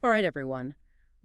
All right, everyone.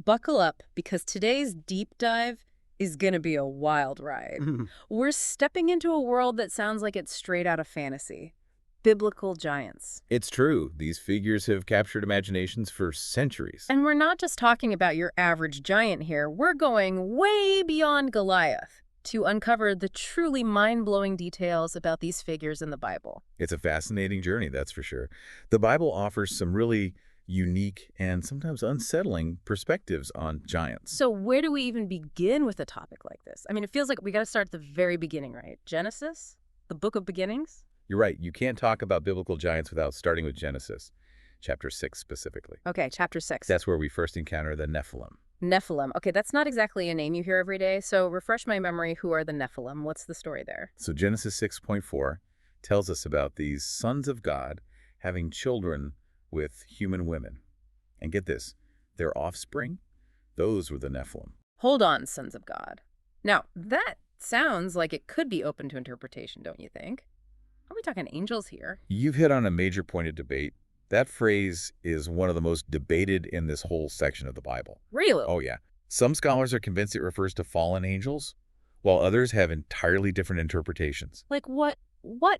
Buckle up because today's deep dive is going to be a wild ride. Mhm. We're stepping into a world that sounds like it's straight out of fantasy. Biblical giants. It's true. These figures have captured imaginations for centuries. And we're not just talking about your average giant here. We're going way beyond Goliath to uncover the truly mind-blowing details about these figures in the Bible. It's a fascinating journey, that's for sure. The Bible offers some really unique and sometimes unsettling perspectives on giants. So where do we even begin with a topic like this? I mean, it feels like we got to start at the very beginning, right? Genesis? The book of beginnings? You're right. You can't talk about biblical giants without starting with Genesis, chapter 6 specifically. Okay, chapter 6. That's where we first encounter the Nephilim. Nephilim. Okay, that's not exactly a name you hear every day, so refresh my memory. Who are the Nephilim? What's the story there? So Genesis 6.4 tells us about these sons of God having children with human women. And get this, their offspring, those were the Nephilim. Hold on, sons of God. Now, that sounds like it could be open to interpretation, don't you think? Are we talking angels here? You've hit on a major point of debate. That phrase is one of the most debated in this whole section of the Bible. Really? Oh, yeah. Some scholars are convinced it refers to fallen angels, while others have entirely different interpretations. Like what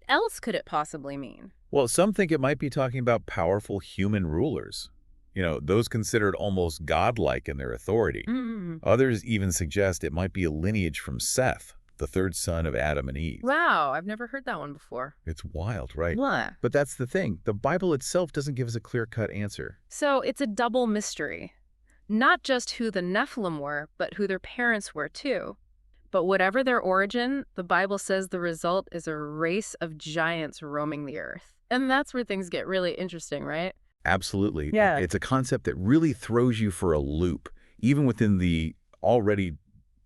else could it possibly mean? Well, some think it might be talking about powerful human rulers. Those considered almost godlike in their authority. Others even suggest it might be a lineage from Seth, the third son of Adam and Eve. Wow, I've never heard that one before. It's wild, right? What? But that's the thing. The Bible itself doesn't give us a clear-cut answer. So it's a double mystery. Not just who the Nephilim were, but who their parents were too. But whatever their origin, the Bible says the result is a race of giants roaming the earth. And that's where things get really interesting, right? Absolutely. Yeah. It's a concept that really throws you for a loop, even within the already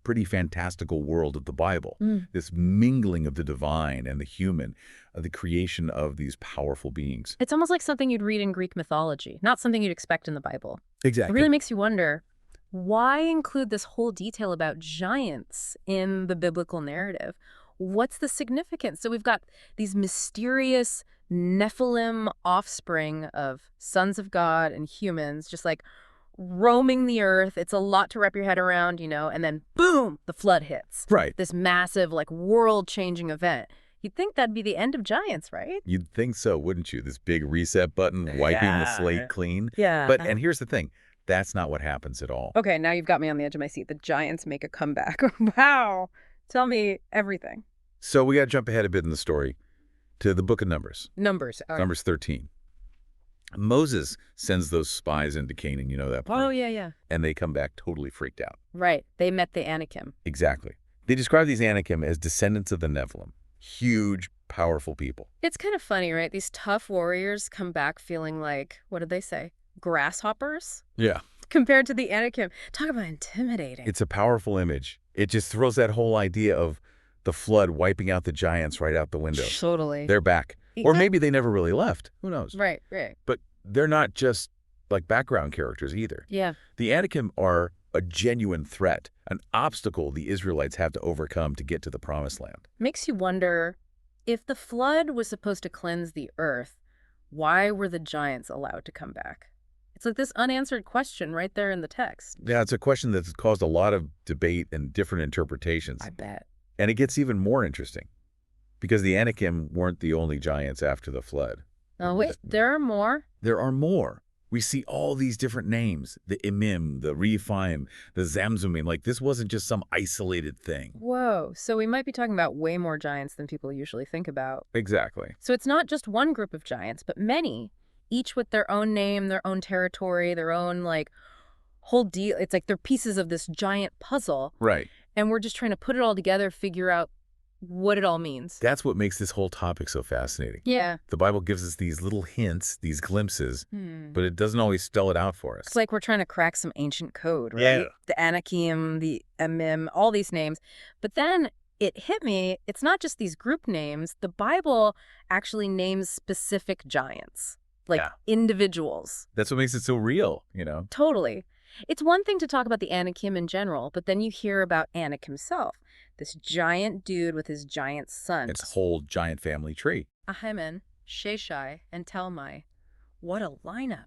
pretty fantastical world of the Bible. This mingling of the divine and the human, the creation of these powerful beings. It's almost like something you'd read in Greek mythology, not something you'd expect in the Bible. It Exactly. really makes you wonder, why include this whole detail about giants in the biblical narrative? What's the significance? So we've got these mysterious Nephilim offspring of sons of God and humans, just like roaming the earth. It's a lot to wrap your head around, and then boom, the flood hits. Right. This massive, like, world-changing event. You'd think that'd be the end of giants, right? You'd think so, wouldn't you? This big reset button, wiping the Yeah. slate clean. Yeah. And here's the thing. That's not what happens at all. Okay, now you've got me on the edge of my seat. The giants make a comeback. Wow. Tell me everything. So we got to jump ahead a bit in the story to the book of Numbers, Numbers. All right. Numbers 13. Moses sends those spies into Canaan, you know that part. Oh, yeah. And they come back totally freaked out. Right. They met the Anakim. Exactly. They describe these Anakim as descendants of the Nephilim. Huge, powerful people. It's kind of funny, right? These tough warriors come back feeling like, what did they say? Grasshoppers? Yeah. Compared to the Anakim. Talk about intimidating. It's a powerful image. It just throws that whole idea of the flood wiping out the giants right out the window. Totally. They're back. Or maybe they never really left. Who knows? Right. But they're not just like background characters either. Yeah. The Anakim are a genuine threat, an obstacle the Israelites have to overcome to get to the promised land. Makes you wonder, if the flood was supposed to cleanse the earth, why were the giants allowed to come back? It's like this unanswered question right there in the text. Yeah, it's a question that's caused a lot of debate and different interpretations. I bet. And it gets even more interesting because the Anakim weren't the only giants after the flood. Oh, wait, there are more? There are more. We see all these different names, the Imim, the Rephaim, the Zamzumim. Like, this wasn't just some isolated thing. Whoa, so we might be talking about way more giants than people usually think about. Exactly. So it's not just one group of giants, but many, each with their own name, their own territory, their own, like, whole deal. It's like they're pieces of this giant puzzle. Right. And we're just trying to put it all together, figure out what it all means. That's what makes this whole topic so fascinating. Yeah. The Bible gives us these little hints, these glimpses, but it doesn't always spell it out for us. It's like we're trying to crack some ancient code, right? Yeah. The Anakim, the Emim, all these names. But then it hit me, it's not just these group names. The Bible actually names specific giants, like individuals. That's what makes it so real, Totally. It's one thing to talk about the Anakim in general, but then you hear about Anak himself, this giant dude with his giant sons. It's a whole giant family tree. Ahiman, Sheshai, and Talmai. What a lineup.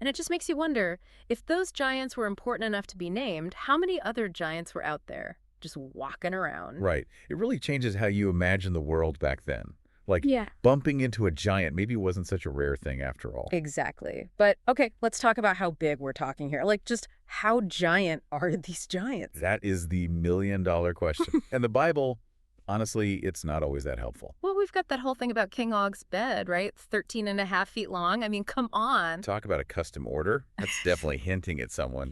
And it just makes you wonder, if those giants were important enough to be named, how many other giants were out there just walking around? Right. It really changes how you imagine the world back then. Like, Yeah. bumping into a giant maybe wasn't such a rare thing after all. Exactly. But okay, let's talk about how big we're talking here. Like, just how giant are these giants? That is the million-dollar question. And the Bible, honestly, it's not always that helpful. Well, we've got that whole thing about King Og's bed, right? 13.5 feet long. I mean, come on. Talk about a custom order. That's definitely hinting at someone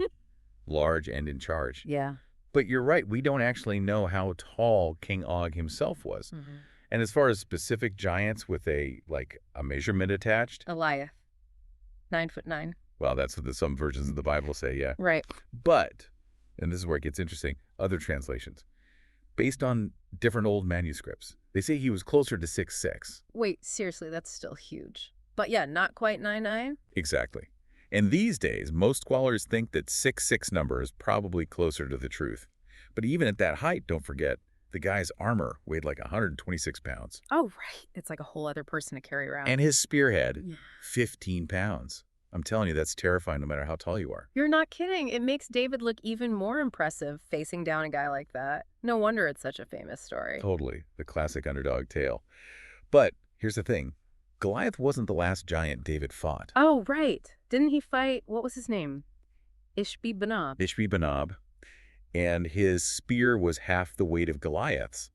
large and in charge. Yeah. But you're right, we don't actually know how tall King Og himself was. Hmm. And as far as specific giants with a measurement attached, Goliath, 9'9". well, that's what some versions of the Bible say, yeah. Right. But, and this is where it gets interesting, other translations, based on different old manuscripts, they say he was closer to 6'6". Wait, seriously, that's still huge. But yeah, not quite 9'9". Exactly. And these days, most scholars think that 6'6" number is probably closer to the truth. But even at that height, don't forget, the guy's armor weighed like 126 pounds. Oh, right. It's like a whole other person to carry around. And his spearhead, Yeah. 15 pounds. I'm telling you, that's terrifying no matter how tall you are. You're not kidding. It makes David look even more impressive facing down a guy like that. No wonder it's such a famous story. Totally, the classic underdog tale. But here's the thing. Goliath wasn't the last giant David fought. Oh, right. Didn't he fight, what was his name? Ishbi-Benob. Ishbi-Benob, and his spear was half the weight of Goliath's.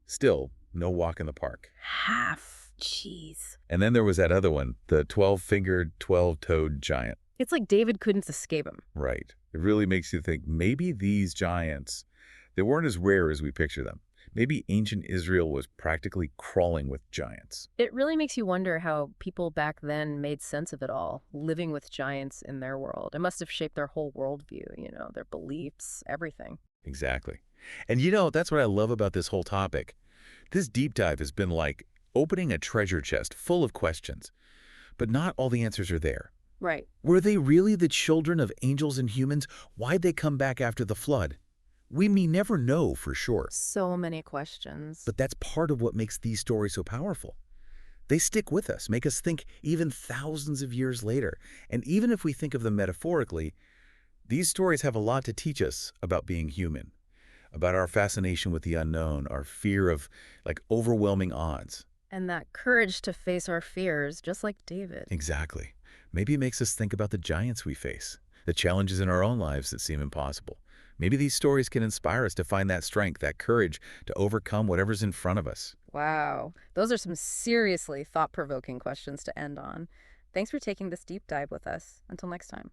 Still, no walk in the park. Half. Jeez. And then there was that other one, the 12-fingered, 12-toed giant. It's like David couldn't escape him. Right. It really makes you think maybe these giants, they weren't as rare as we picture them. Maybe ancient Israel was practically crawling with giants. It really makes you wonder how people back then made sense of it all, living with giants in their world. It must have shaped their whole worldview, their beliefs, everything. Exactly. And that's what I love about this whole topic. This deep dive has been like opening a treasure chest full of questions. But not all the answers are there. Right. Were they really the children of angels and humans? Why'd they come back after the flood? We may never know for sure. So many questions. But that's part of what makes these stories so powerful. They stick with us, make us think even thousands of years later. And even if we think of them metaphorically, these stories have a lot to teach us about being human, about our fascination with the unknown, our fear of overwhelming odds. And that courage to face our fears, just like David. Exactly. Maybe it makes us think about the giants we face, the challenges in our own lives that seem impossible. Maybe these stories can inspire us to find that strength, that courage to overcome whatever's in front of us. Wow. Those are some seriously thought-provoking questions to end on. Thanks for taking this deep dive with us. Until next time.